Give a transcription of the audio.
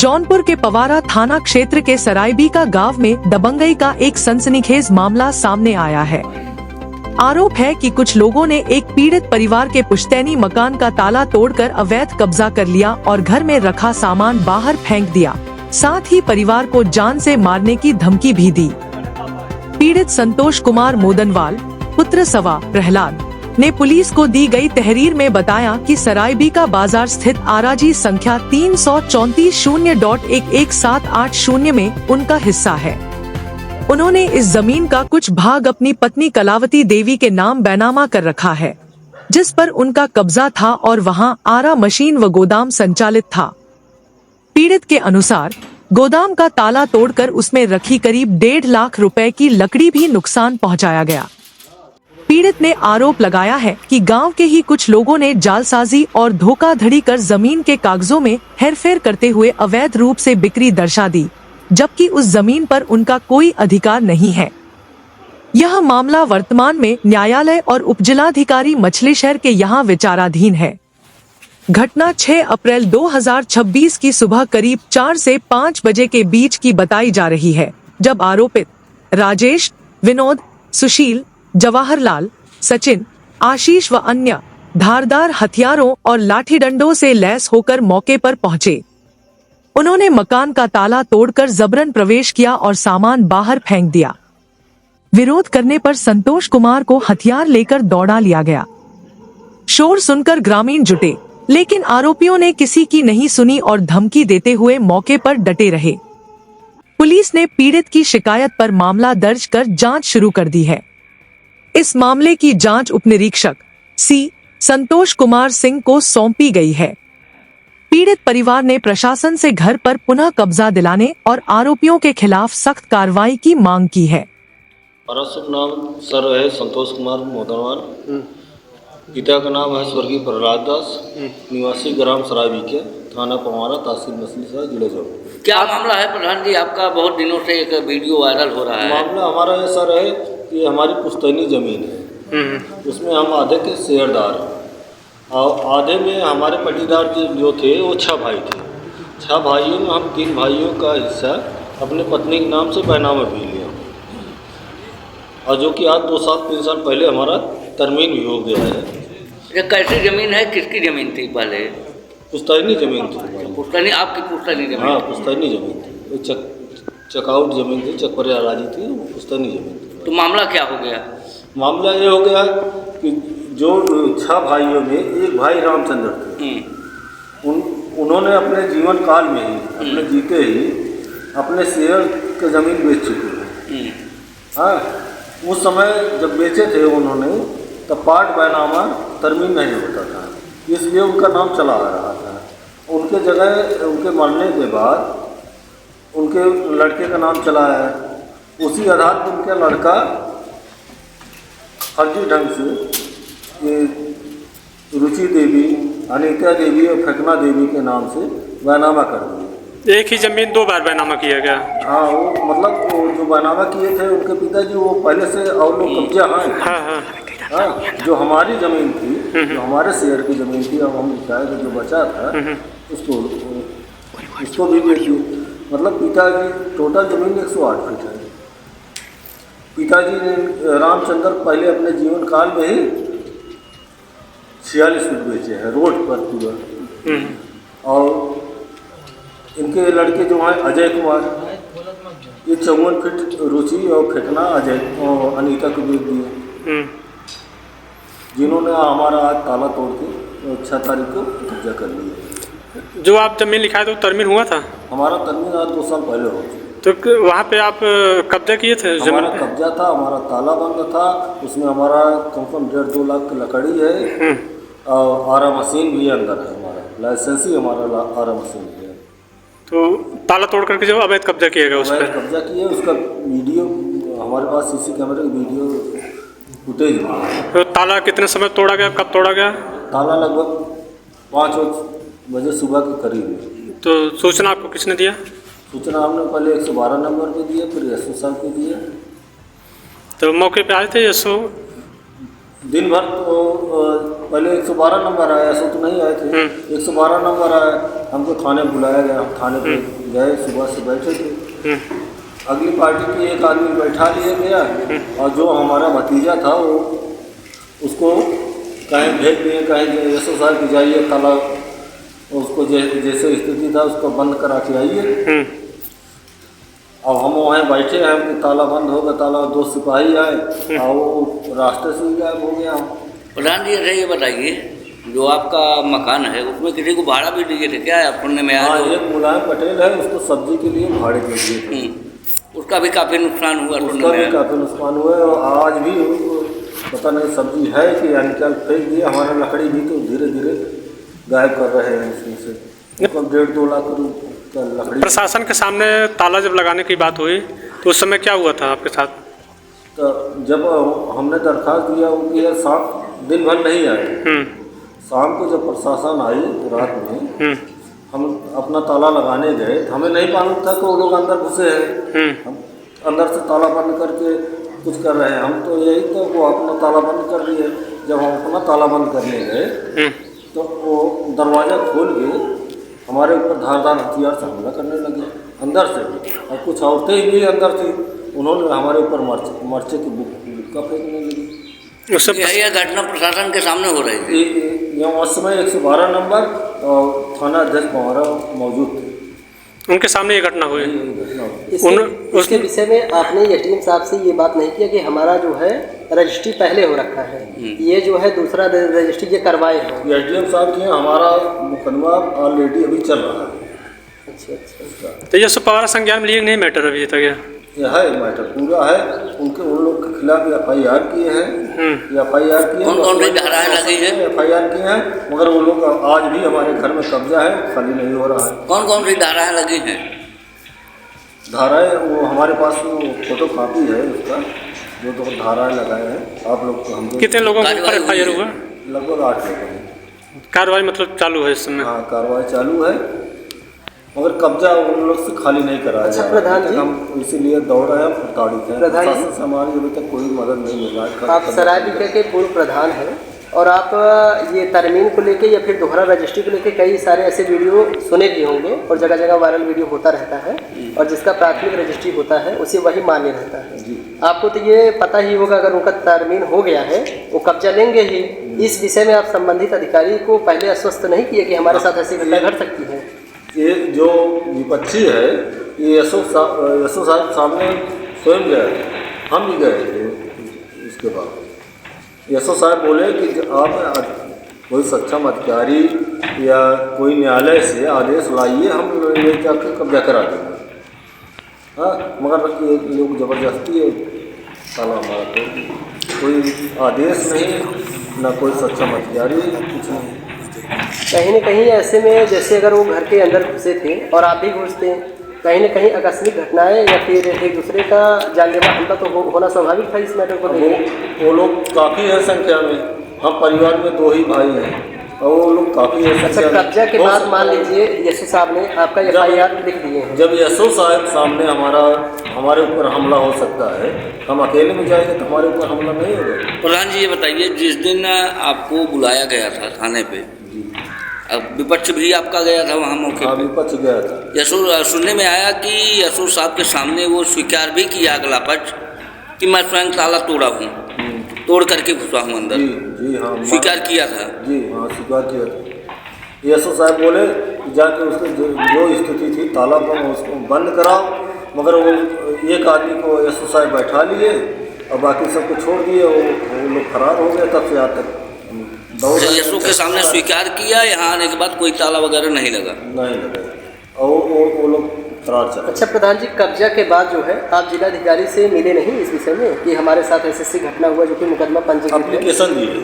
जौनपुर के पवारा थाना क्षेत्र के सरायबीका गांव में दबंगई का एक सनसनीखेज मामला सामने आया है। आरोप है कि कुछ लोगों ने एक पीड़ित परिवार के पुश्तैनी मकान का ताला तोड़कर अवैध कब्जा कर लिया और घर में रखा सामान बाहर फेंक दिया। साथ ही परिवार को जान से मारने की धमकी भी दी। पीड़ित संतोष कुमार मोदनवाल पुत्र सवा प्रहलाद ने पुलिस को दी गई तहरीर में बताया कि सरायबीका बाजार स्थित आराजी संख्या 334-0.11780 में उनका हिस्सा है। उन्होंने इस जमीन का कुछ भाग अपनी पत्नी कलावती देवी के नाम बैनामा कर रखा है, जिस पर उनका कब्जा था और वहां आरा मशीन व गोदाम संचालित था। पीड़ित के अनुसार गोदाम का ताला तोड़कर उसमें रखी करीब 1.5 लाख रुपए की लकड़ी भी नुकसान पहुंचाया गया। पीड़ित ने आरोप लगाया है कि गांव के ही कुछ लोगों ने जालसाजी और धोखाधड़ी कर जमीन के कागजों में हेरफेर करते हुए अवैध रूप से बिक्री दर्शा दी, जबकि उस जमीन पर उनका कोई अधिकार नहीं है। यह मामला वर्तमान में न्यायालय और उपजिलाधिकारी मछलीशहर के यहां विचाराधीन है। घटना 6 अप्रैल 2026 की सुबह करीब 4 से 5 बजे के बीच की बताई जा रही है, जब आरोपित राजेश, विनोद, सुशील, जवाहरलाल, सचिन, आशीष व अन्य धारदार हथियारों और लाठी डंडों से लैस होकर मौके पर पहुंचे। उन्होंने मकान का ताला तोड़कर जबरन प्रवेश किया और सामान बाहर फेंक दिया। विरोध करने पर संतोष कुमार को हथियार लेकर दौड़ा लिया गया। शोर सुनकर ग्रामीण जुटे, लेकिन आरोपियों ने किसी की नहीं सुनी और धमकी देते हुए मौके पर डटे रहे। पुलिस ने पीड़ित की शिकायत पर मामला दर्ज कर जांच शुरू कर दी है। इस मामले की जांच उपनिरीक्षक सी संतोष कुमार सिंह को सौंपी गई है। पीड़ित परिवार ने प्रशासन से घर पर पुनः कब्जा दिलाने और आरोपियों के खिलाफ सख्त कार्रवाई की मांग की है। हमारा शुभ नाम सर है संतोष कुमार मोदनवाल। पिता का नाम है स्वर्गीय प्रहलाद दास, निवासी ग्राम सरायबीका, थाना पवारा, तहसील मछलीशहर, जिला जौनपुर। क्या मामला है प्रधान जी? आपका बहुत दिनों से एक वीडियो वायरल हो रहा है। मामला हमारा ये सर है कि हमारी पुश्तैनी जमीन है, उसमें हम आधे के शेयरदार हैं और आधे में हमारे पट्टीदार जो थे वो 6 भाई थे। 6 भाइयों में हम 3 भाइयों का हिस्सा अपने पत्नी के नाम से बैनामा भी लिया, और जो कि आज 2-3 साल पहले हमारा तरमीन भी हो गया है। ये कैसी जमीन है? किसकी जमीन थी पहले? पुश्तैनी जमीन थी। पुश्तैनी? आपकी पुश्तैनी जमीन? हाँ, पुश्तैनी जमीन थी। चकाउट जमीन थी, चकपरे आराजी थी, पुश्तैनी जमीन थी। तो मामला क्या हो गया? मामला ये हो गया कि जो 6 भाइयों में एक भाई रामचंद्र थे, उन्होंने अपने जीवन काल में ही, अपने जीते ही अपने शेयर के ज़मीन बेच चुके हैं। हाँ, उस समय जब बेचे थे उन्होंने, तब पार्ट बैनामा तरमीन नहीं होता था, इसलिए उनका नाम चला आ रहा था। उनके जगह उनके मरने के बाद उनके लड़के का नाम चला है। उसी आधार पर उनका लड़का फर्जी ढंग से ये रुचि देवी, अनीता देवी और फेकना देवी के नाम से बैनामा कर दिया। एक ही जमीन 2 बार बैनामा किया गया? हाँ, वो मतलब वो जो बैनामा किए थे उनके पिताजी, वो पहले से और लोग कब्जा हैं। हाँ, जो हमारी ज़मीन थी, जो हमारे शेयर की ज़मीन थी, अब हम शायद जो बचा था उसको भी बेच दिए। मतलब पिताजी टोटल ज़मीन 108 फीट है। पिताजी ने रामचंद्र पहले अपने जीवन काल में ही 46 फीट बेचे हैं रोड पर पूरा। और इनके लड़के जो हैं अजय कुमार, ये 54 फीट रुचि और फेंकना अजय और अनीता को बेच दिए, जिन्होंने हमारा आज ताला तोड़ के 6 तारीख को कब्जा कर लिया। जो आप जमीन लिखाए थे वो तरमीन हुआ था? हमारा तरमीन आज 2 साल पहले हो गया। तो वहाँ पे आप कब्जा किए थे? हमारा कब्जा था, हमारा ताला बंद था, उसमें हमारा कम से कम 1.5-2 लाख की लकड़ी है और आरा मशीन भी अंदर है। हमारा लाइसेंस ही हमारा आरा मशीन है। तो ताला तोड़ करके जो अवैध कब्जा किया गया, उस पर कब्जा किया, उसका वीडियो हमारे पास CC कैमरे की वीडियो फुटेज है। तो ताला कितने समय तोड़ा गया, कब तोड़ा गया? ताला लगभग 5 बजे सुबह के करीब। तो सूचना आपको किसने दिया? सूचना हमने पहले 112 नंबर पे दिए, फिर SO साहब को दिए। तो मौके पे आए थे SO? दिन भर तो पहले 112 नंबर आया, SO तो नहीं आए थे। 112 नंबर आया, हमको थाने बुलाया गया, हम थाने पे गए, सुबह से बैठे थे। अगली पार्टी की एक आदमी बैठा लिया गया और जो हमारा भतीजा था वो उसको कहीं भेज दिए, कहीं एसओ साहब की जाइए ताला, उसको जैसे स्थिति था उसको बंद करा के आइए। अब हम वहाँ बैठे हैं कि ताला बंद होगा, ताला 2 सिपाही आए और वो रास्ते से ही गायब हो गया। प्रधान जी अच्छा ये बताइए, जो आपका मकान है उसमें किसी को भाड़ा भी दिए थे क्या? आप सुनने में आया? हाँ, एक मुलायम पटेल है, उसको सब्जी के लिए भाड़े के दिए थे। उसका भी काफ़ी नुकसान हुआ? उसका भी काफ़ी नुकसान हुआ है और आज भी पता नहीं सब्जी है कि या निकाल फेंक दिया। हमारा लकड़ी भी तो धीरे धीरे गायब कर रहे हैं इसमें से, मतलब 1.5-2 लाख का लकड़ी। प्रशासन के सामने ताला जब लगाने की बात हुई तो उस समय क्या हुआ था आपके साथ? तो जब हमने दरख्वास्त दिया उनकी, शाम दिन भर नहीं आए, शाम को जब प्रशासन आई रात में, हम अपना ताला लगाने गए तो हमें नहीं मालूम था कि वो लोग अंदर घुसे हैं। हम अंदर से ताला बंद करके कुछ कर रहे हैं, हम तो यही तो वो अपना ताला बंद कर दिए। जब हम अपना ताला बंद करने गए तो वो दरवाज़ा खोल के हमारे ऊपर धारदार हथियार से हमला करने लगे अंदर से, और कुछ औरतें भी अंदर थी, उन्होंने हमारे ऊपर मर्चे की बुक्का फेंकने लगी। यह घटना प्रशासन के सामने हो रही थी? उस समय 112 नंबर और थाना अध्यक्ष पवारा मौजूद थे, उनके सामने ये घटना हुई। इसके विषय में आपने एसडीएम साहब से ये बात नहीं किया कि हमारा जो है रजिस्ट्री पहले हो रखा है, ये जो है दूसरा रजिस्ट्री ये करवाए हैं? एसडीएम साहब के हमारा मुकदमा ऑलरेडी अभी चल रहा है। अच्छा। तो ये सब पवार संज्ञान में लिए नहीं मैटर अभी तक? यह है मैटर पूरा है, उन लोग के खिलाफ FIR किए हैं, FIR किए हैं, कौन सी धाराएं लगी हैं? FIR किए हैं, मगर वो लोग आज भी हमारे घर में कब्जा है, खाली नहीं हो रहा है। कौन सी धाराएं लगी हैं? धाराएं वो हमारे पास फोटो कॉपी है उसका, जो तो धाराएं लगाए हैं आप लोग को। हम कितने लोगों के ऊपर FIR हुआ? लगभग 8 लोग। कार्रवाई मतलब चालू है इस समय? हाँ, कार्रवाई चालू है, मगर कब्जा उन लोग से खाली नहीं कराया जा रहा। प्रधान जी, हम इसीलिए दौड़ रहे हैं, प्रताड़ित हैं। प्रशासन से हमारी अभी तक कोई मदद नहीं मिल रहा है। आप सरायबिका के पूर्व प्रधान हैं और आप ये तरमीम को लेके या फिर दोहरा रजिस्ट्री को लेके कई सारे ऐसे वीडियो सुने भी होंगे और जगह जगह वायरल वीडियो होता रहता है, और जिसका प्राथमिक रजिस्ट्री होता है उसे वही मान्य रहता है। आपको तो ये पता ही होगा, अगर उनका तरमीम हो गया है वो कब्जा लेंगे ही। इस विषय में आप संबंधित अधिकारी को पहले आश्वस्त नहीं किए कि हमारे साथ ऐसी घटना घट सकती है? ये जो विपक्षी है ये एसओ साहब सामने स्वयं गए थे, हम भी गए थे। इसके बाद एसओ साहब बोले कि आप कोई सक्षम अधिकारी या कोई न्यायालय से आदेश लाइए, हम ले जाकर कब्जा करा देंगे। हाँ, मगर ये लोग ज़बरदस्ती ताला हमारा, तो कोई आदेश नहीं, ना कोई सक्षम अधिकारी, कुछ नहीं। कहीं न कहीं ऐसे में जैसे अगर वो घर के अंदर घुसे थे और आप भी घुसते, कहीं न कहीं आकस्मिक घटनाएं या फिर एक दूसरे का जानलेवा हमला तो होना स्वाभाविक था इस मैटर को। वो लोग काफ़ी है संख्या में, हम परिवार में 2 ही भाई हैं और वो लोग काफ़ी है संख्या में। कब्जा के बाद मान लीजिए एसओ साहब ने आपका FIR लिख दिए हैं, जब एसओ साहब सामने हमारे ऊपर हमला हो सकता है, हम अकेले में जाएंगे तो हमारे ऊपर हमला नहीं होगा। प्रधान जी ये बताइए, जिस दिन आपको बुलाया गया था थाने पे, अब विपक्ष भी आपका गया था वहाँ मौके पे? विपक्ष गया था। यशोर सुनने में आया कि यशोर साहब के सामने वो स्वीकार भी किया अगला पक्ष कि मैं स्वयं ताला तोड़ा हूँ, तोड़ करके घुसा हूँ अंदर। जी हाँ, स्वीकार किया था? जी हाँ, स्वीकार किया था। यशो साहब बोले जाके उसको जो स्थिति थी ताला पर उसको बंद कराओ, मगर वो एक आदमी को यशो साहब बैठा लिए और बाकी सबको छोड़ दिए, वो लोग फरार हो गए। तब से आज तक यशो के सामने स्वीकार किया, यहाँ आने के बाद कोई ताला वगैरह नहीं लगा? नहीं लगा, और वो लोग फरार चले। अच्छा प्रधान जी, कब्जा के बाद जो है आप जिलाधिकारी से मिले नहीं इस विषय में कि हमारे साथ ऐसी घटना हुआ जो कि मुकदमा पंजीकृत है? एप्लीकेशन दिए।